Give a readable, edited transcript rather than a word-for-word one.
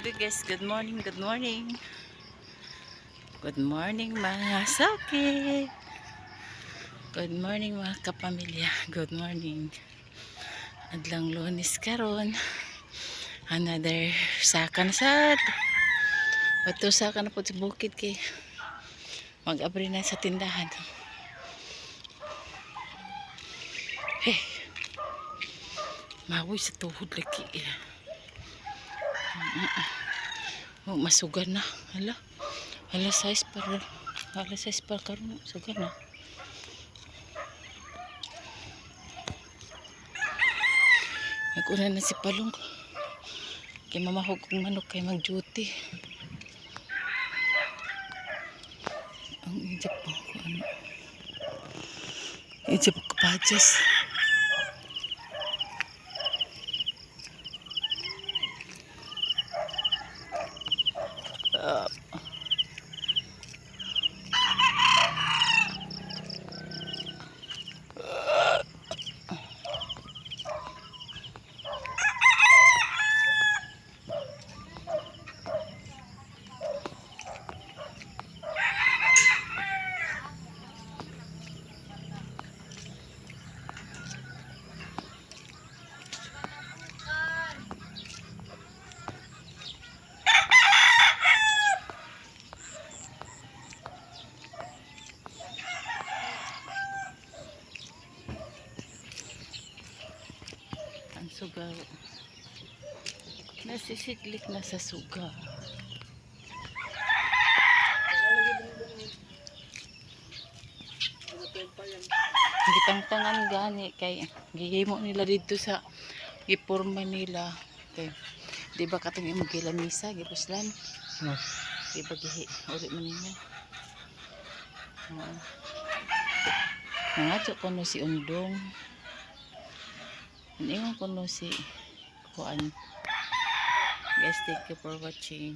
Okay guys, good morning, good morning. Good morning mga sakit. Good morning mga kapamilya. Good morning. Adlang Lunes karon. Another saka na sad. Wato saka na po sa bukid kay mag-abri na sa tindahan. Hey. Mawoy sa tuhod lagi. Oh, masugan na. Hala. Hala size para. Hala size para karon sugan na. Nag-una na si Palong. Kay mamahog kong manok kay mag-duty. Ang ijap po. Ano? Ijap ko kapadyas. Ang suga. Nasisidlik na sa suga. Gitangtangan gani kay gihimo nila dito sa giporma nila kay di ba katong imong gilamisa gipuslan di ba gihi uri man nila nangadto kuno si undong ingon kuno si kuan. Guys, thank you for watching.